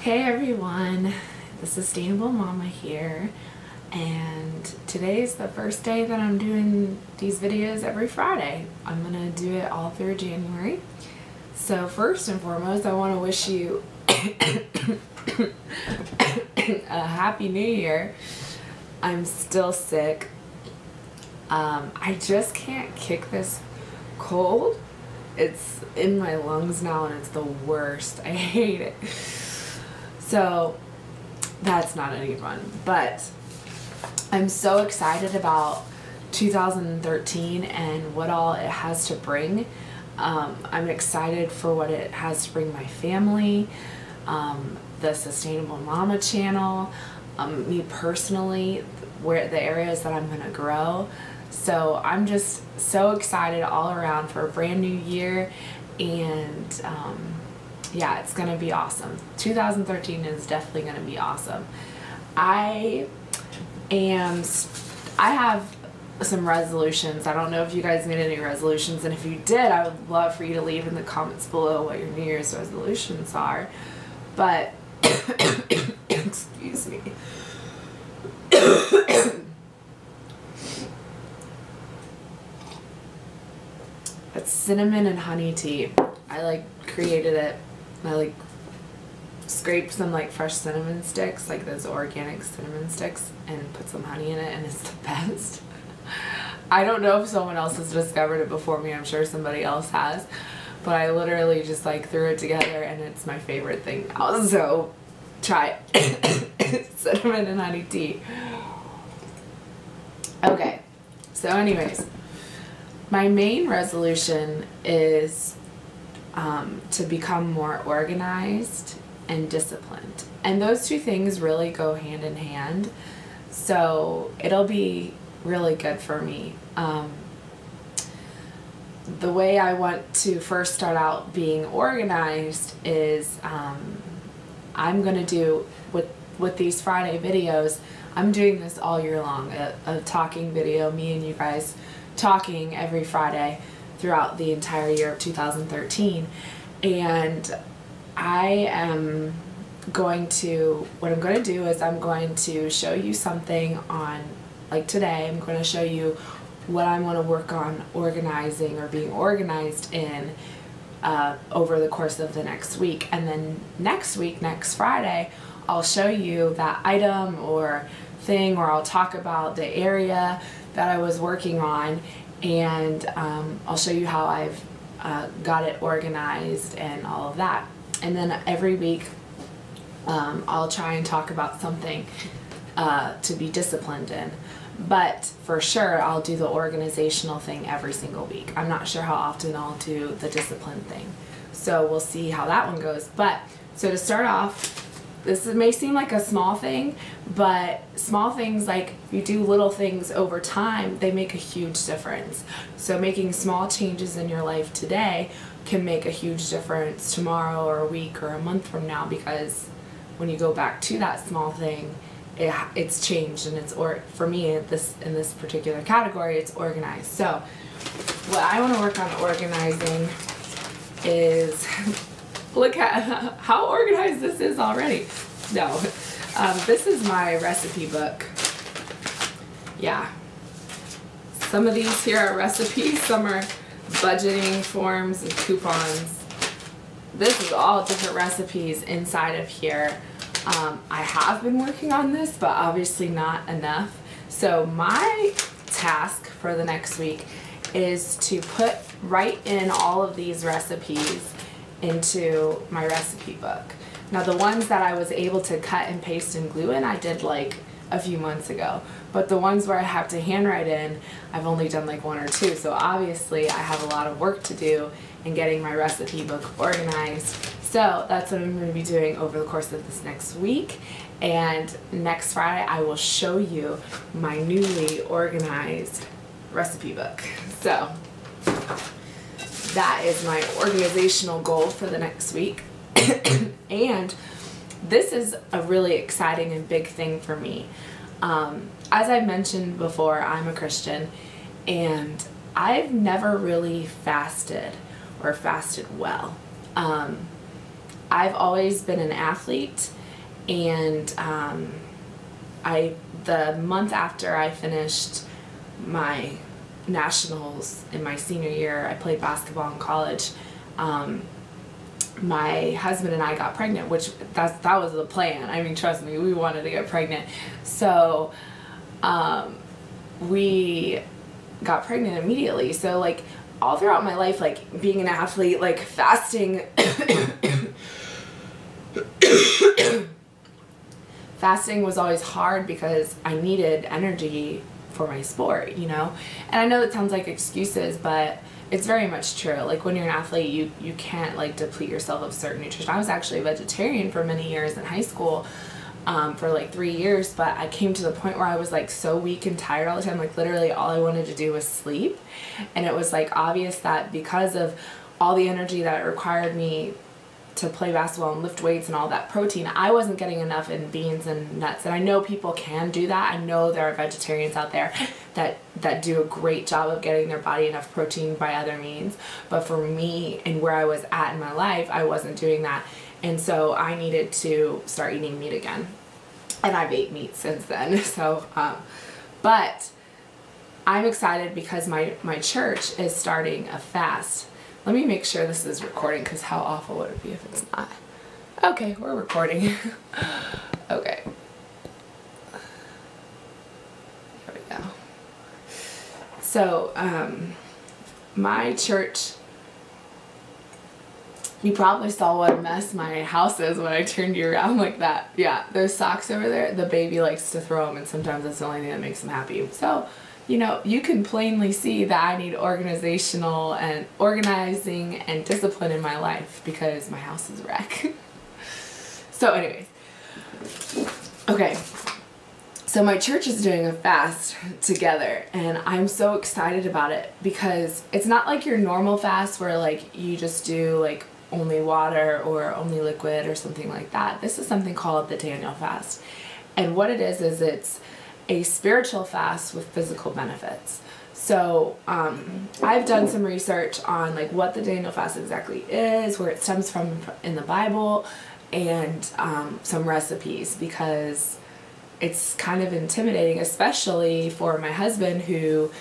Hey everyone, the Sustainable Mama here, and today's the first day that I'm doing these videos every Friday. I'm gonna do it all through January. So first and foremost, I want to wish you a happy new year. I'm still sick. I just can't kick this cold. It's in my lungs now and it's the worst. I hate it. So that's not any fun, but I'm so excited about 2013 and what all it has to bring. I'm excited for what it has to bring my family, the Sustainable Mama channel, me personally, where the areas that I'm gonna grow. So I'm just so excited all around for a brand new year, and yeah, it's gonna be awesome. 2013 is definitely gonna be awesome. I have some resolutions. I don't know if you guys made any resolutions, and if you did, I would love for you to leave in the comments below what your New Year's resolutions are. But excuse me. It's cinnamon and honey tea. I created it. I scraped some fresh cinnamon sticks, like those organic cinnamon sticks, and put some honey in it, and it's the best. I don't know if someone else has discovered it before me. I'm sure somebody else has, but I literally just threw it together, and it's my favorite thing now. So try it. Cinnamon and honey tea. Okay, so anyways, my main resolution is to become more organized and disciplined. And those two things really go hand in hand. So it'll be really good for me. The way I want to first start out being organized is I'm going to do, with these Friday videos, I'm doing this all year long, a talking video, me and you guys talking every Friday throughout the entire year of 2013. And I am going to, what I'm going to do is I'm going to show you something on, today, I'm going to show you what I want to work on organizing or being organized in over the course of the next week. And then next week, next Friday, I'll show you that item or thing, or I'll talk about the area that I was working on, and I'll show you how I've got it organized and all of that. And then every week I'll try and talk about something to be disciplined in. But for sure I'll do the organizational thing every single week. I'm not sure how often I'll do the discipline thing. So we'll see how that one goes. But so to start off, this may seem like a small thing, but small things, if you do little things over time, they make a huge difference. So making small changes in your life today can make a huge difference tomorrow or a week or a month from now, because when you go back to that small thing, it's changed, and for me in this particular category, it's organized. So what I want to work on organizing is look at how organized this is already. No, this is my recipe book. Yeah, some of these here are recipes, some are budgeting forms and coupons. This is all different recipes inside of here. I have been working on this, but obviously not enough. So my task for the next week is to write in all of these recipes into my recipe book. Now the ones that I was able to cut and paste and glue in, I did a few months ago. But the ones where I have to handwrite in, I've only done one or two. So obviously I have a lot of work to do in getting my recipe book organized. So that's what I'm going to be doing over the course of this next week. And next Friday I will show you my newly organized recipe book. So that is my organizational goal for the next week. And this is a really exciting and big thing for me. As I mentioned before, I'm a Christian, and I've never really fasted or fasted well. I've always been an athlete, and the month after I finished my nationals in my senior year, I played basketball in college. My husband and I got pregnant, which that was the plan. I mean, trust me, we wanted to get pregnant. So we got pregnant immediately. So like all throughout my life, like being an athlete, like fasting fasting was always hard because I needed energy for my sport, you know? And I know it sounds like excuses, but it's very much true. Like when you're an athlete, you can't like deplete yourself of certain nutrition. I was actually a vegetarian for many years in high school, for like 3 years, but I came to the point where I was like so weak and tired all the time. Like literally all I wanted to do was sleep. And it was like obvious that because of all the energy that it required me to play basketball and lift weights and all that protein, I wasn't getting enough in beans and nuts. And I know people can do that. I know there are vegetarians out there that do a great job of getting their body enough protein by other means. But for me and where I was at in my life, I wasn't doing that. And so I needed to start eating meat again. And I've ate meat since then. So, but I'm excited because my church is starting a fast. Let me make sure this is recording, because how awful would it be if it's not? Okay, we're recording. Okay. There we go. So, my church, you probably saw what a mess my house is when I turned you around like that. Yeah, those socks over there, the baby likes to throw them, and sometimes that's the only thing that makes him happy. So, you know, you can plainly see that I need organizing and discipline in my life because my house is a wreck. So anyways, okay, so my church is doing a fast together, and I'm so excited about it because it's not like your normal fast where like you just do like only water or only liquid or something like that. This is something called the Daniel fast, and what it is it's a spiritual fast with physical benefits. So I've done some research on like what the Daniel fast exactly is, where it stems from in the Bible, and some recipes, because it's kind of intimidating, especially for my husband who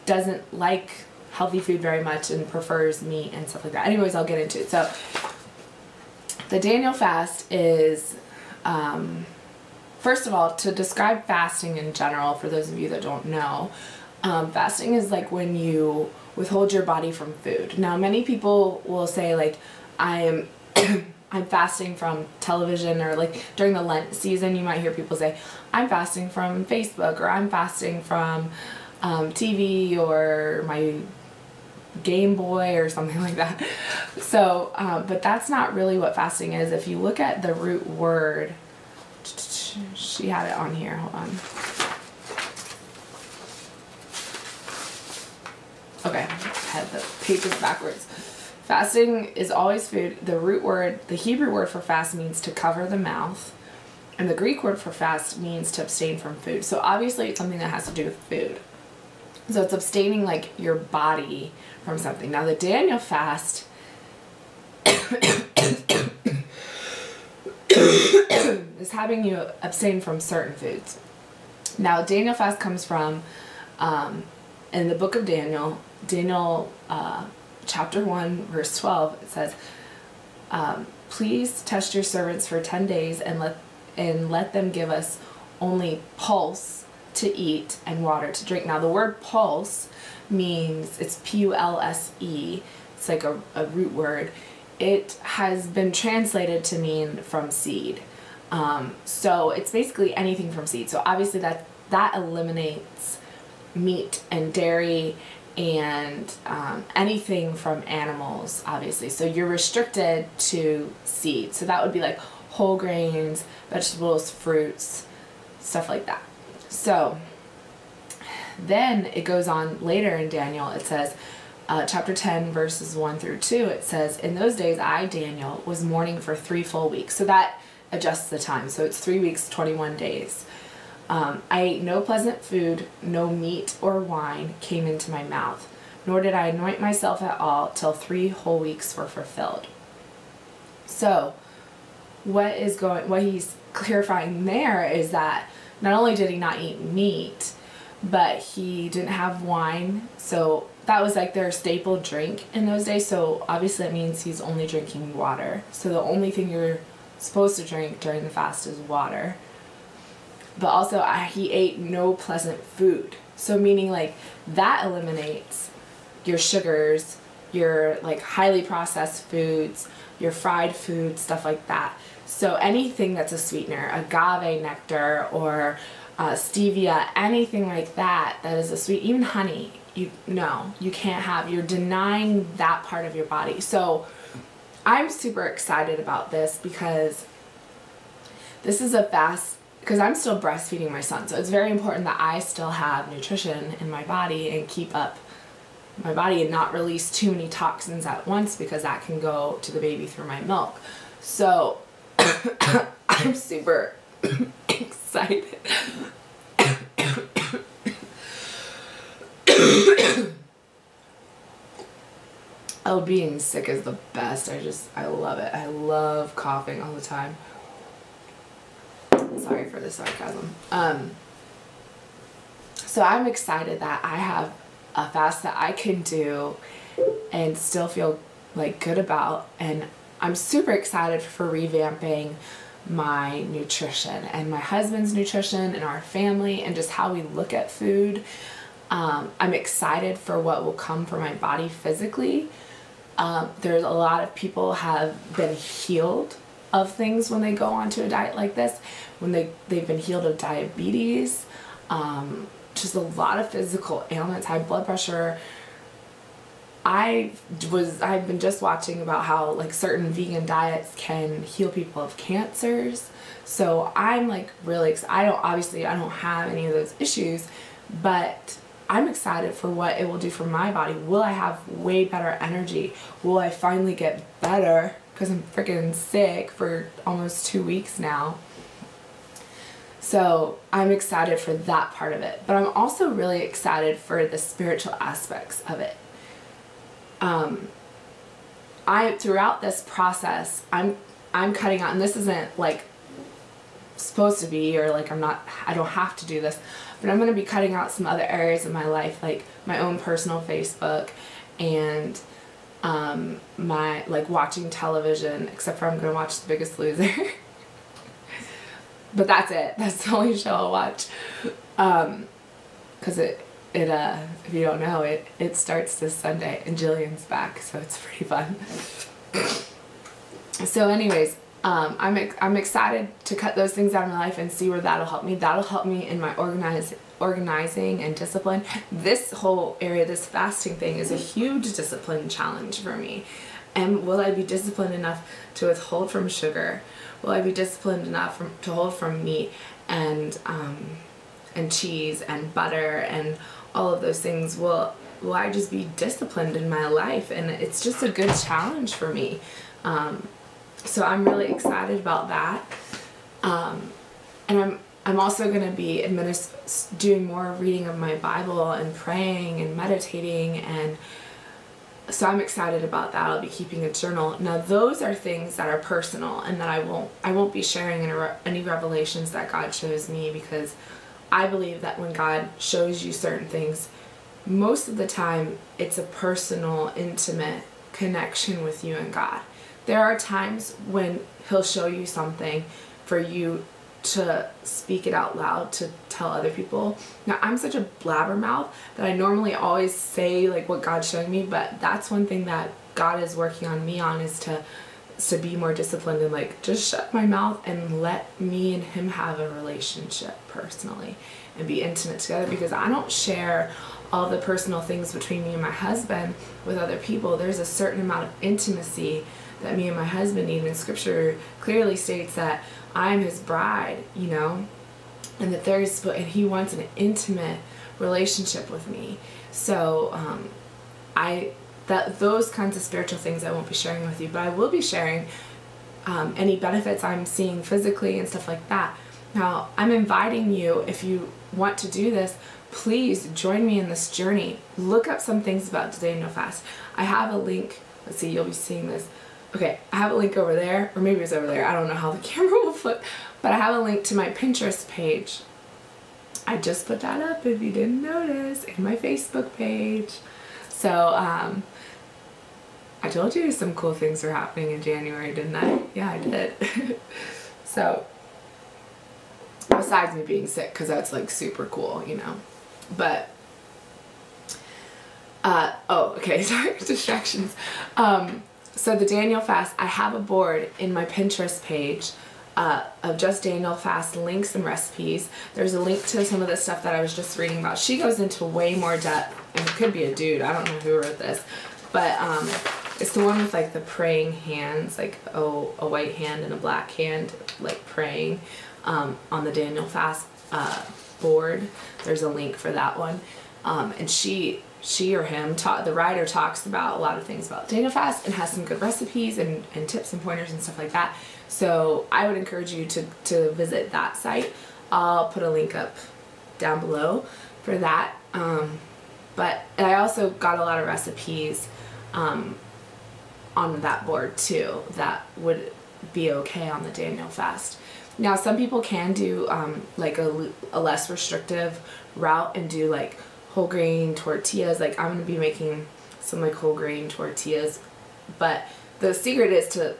doesn't like healthy food very much and prefers meat and stuff like that. Anyways, I'll get into it. So the Daniel fast is first of all, to describe fasting in general, for those of you that don't know, fasting is like when you withhold your body from food. Now, many people will say like, I'm fasting from television, or like during the Lent season, you might hear people say, I'm fasting from Facebook, or I'm fasting from TV or my Game Boy or something like that. So, but that's not really what fasting is. If you look at the root word, she had it on here, hold on. Okay, I had the pages backwards. Fasting is always food. The root word, the Hebrew word for fast means to cover the mouth, and the Greek word for fast means to abstain from food. So obviously it's something that has to do with food. So it's abstaining like your body from something. Now the Daniel fast is having you abstain from certain foods. Now, Daniel fast comes from, in the book of Daniel, chapter 1, verse 12, it says, please test your servants for 10 days and let them give us only pulse to eat and water to drink. Now, the word pulse means, it's P-U-L-S-E, it's like a root word. It has been translated to mean from seed. So it's basically anything from seed. So obviously that eliminates meat and dairy and anything from animals, obviously. So you're restricted to seed. So that would be like whole grains, vegetables, fruits, stuff like that. So then it goes on later in Daniel, it says, chapter 10, verses 1 through 2, it says, in those days I, Daniel, was mourning for 3 full weeks. So that adjusts the time. So it's 3 weeks, 21 days. I ate no pleasant food, no meat or wine came into my mouth, nor did I anoint myself at all till 3 whole weeks were fulfilled. So what he's clarifying there is that not only did he not eat meat, but he didn't have wine. So that was like their staple drink in those days. So obviously that means he's only drinking water. So the only thing you're supposed to drink during the fast is water. But also he ate no pleasant food. So meaning like that eliminates your sugars, your like highly processed foods, your fried foods, stuff like that. So anything that's a sweetener, agave nectar or stevia, anything like that that is a sweet, even honey, you can't have. You're denying that part of your body. So I'm super excited about this because this is a fast, because I'm still breastfeeding my son. So it's very important that I still have nutrition in my body and keep up my body and not release too many toxins at once, because that can go to the baby through my milk. So I'm super excited. Oh, being sick is the best. I love it. I love coughing all the time. Sorry for the sarcasm. So I'm excited that I have a fast that I can do and still feel like good about, and I'm super excited for revamping my nutrition and my husband's nutrition and our family and just how we look at food. I'm excited for what will come for my body physically. There's a lot of people have been healed of things when they go onto a diet like this, when they've been healed of diabetes, just a lot of physical ailments, high blood pressure. I've been just watching about how like certain vegan diets can heal people of cancers. So I'm like really excited. I don't have any of those issues, but I'm excited for what it will do for my body. Will I have way better energy? Will I finally get better? Because I'm freaking sick for almost 2 weeks now. So I'm excited for that part of it. But I'm also really excited for the spiritual aspects of it. Throughout this process, I'm cutting out, and this isn't like supposed to be, or like I don't have to do this, but I'm going to be cutting out some other areas of my life, like my own personal Facebook and my like watching television, except for I'm going to watch The Biggest Loser. But that's it. That's the only show I'll watch. Because it if you don't know, it starts this Sunday and Jillian's back, so it's pretty fun. So anyways, I'm excited to cut those things out of my life and see where that'll help me. That'll help me in my organizing and discipline. This whole area, this fasting thing, is a huge discipline challenge for me. And will I be disciplined enough to withhold from sugar? Will I be disciplined enough to hold from meat and cheese and butter and all of those things? Will I just be disciplined in my life? And it's just a good challenge for me. So I'm really excited about that. And I'm also going to be doing more reading of my Bible and praying and meditating, and so I'm excited about that. I'll be keeping a journal. Now those are things that are personal and that I won't be sharing any revelations that God shows me, because I believe that when God shows you certain things, most of the time it's a personal, intimate connection with you and God. There are times when He'll show you something for you to speak it out loud, to tell other people. Now I'm such a blabbermouth that I normally always say like what God's showing me, but that's one thing that God is working on me on, is to be more disciplined and like just shut my mouth and let me and Him have a relationship personally and be intimate together, because I don't share all the personal things between me and my husband with other people. There's a certain amount of intimacy that me and my husband need, and Scripture clearly states that I'm His bride, you know, and that and He wants an intimate relationship with me. So those kinds of spiritual things I won't be sharing with you, but I will be sharing any benefits I'm seeing physically and stuff like that. Now I'm inviting you, if you want to do this, please join me in this journey. Look up some things about Today No Fast. I have a link. Let's see, you'll be seeing this. Okay, I have a link over there, or maybe it's over there. I don't know how the camera will flip, but I have a link to my Pinterest page. I just put that up if you didn't notice, in my Facebook page. So, I told you some cool things are happening in January, didn't I? Yeah, I did. So, besides me being sick, because that's like super cool, you know. But, oh, okay, sorry, distractions. So the Daniel Fast, I have a board in my Pinterest page of just Daniel Fast links and recipes. There's a link to some of the stuff that I was just reading about. She goes into way more depth, and it could be a dude, I don't know who wrote this, but it's the one with like the praying hands, like a white hand and a black hand, like praying on the Daniel Fast board. There's a link for that one, and she or him, the writer talks about a lot of things about Daniel Fast and has some good recipes and tips and pointers and stuff like that. So I would encourage you to visit that site. I'll put a link up down below for that. But I also got a lot of recipes on that board too that would be okay on the Daniel Fast. Now some people can do like a less restrictive route and do like whole grain tortillas. Like I'm going to be making some like whole grain tortillas, but the secret is to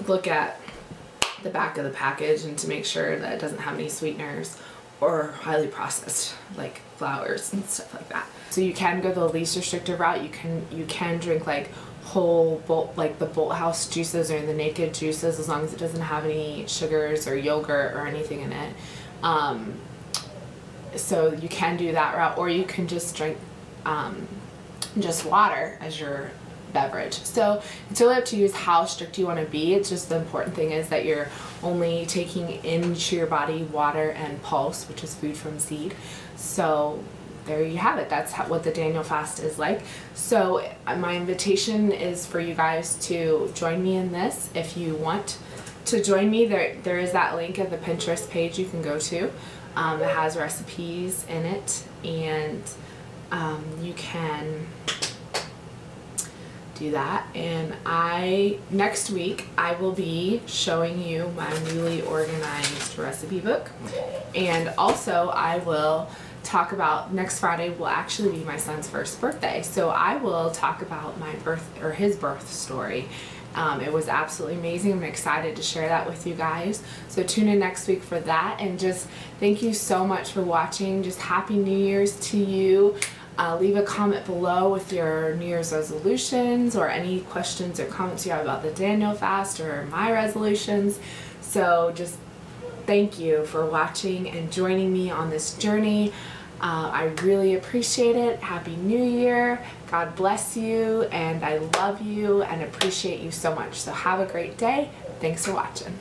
look at the back of the package and to make sure that it doesn't have any sweeteners or highly processed like flours and stuff like that. So you can go the least restrictive route. You can drink like whole Bolt, like the Bolthouse juices or the Naked juices, as long as it doesn't have any sugars or yogurt or anything in it. So you can do that route, or you can just drink just water as your beverage. So it's really up to you is how strict you want to be. It's just the important thing is that you're only taking into your body water and pulse, which is food from seed. So there you have it. That's what the Daniel Fast is like. So my invitation is for you guys to join me in this. If you want to join me, there is that link at the Pinterest page you can go to. It has recipes in it, and you can do that. And next week I will be showing you my newly organized recipe book, and also I will talk about, next Friday will actually be my son's first birthday, so I will talk about his birth story. It was absolutely amazing. I'm excited to share that with you guys. So tune in next week for that, and just thank you so much for watching. Just Happy New Year's to you. Leave a comment below with your New Year's resolutions or any questions or comments you have about the Daniel Fast or my resolutions. So just thank you for watching and joining me on this journey. I really appreciate it. Happy New Year. God bless you, and I love you and appreciate you so much. So have a great day. Thanks for watching.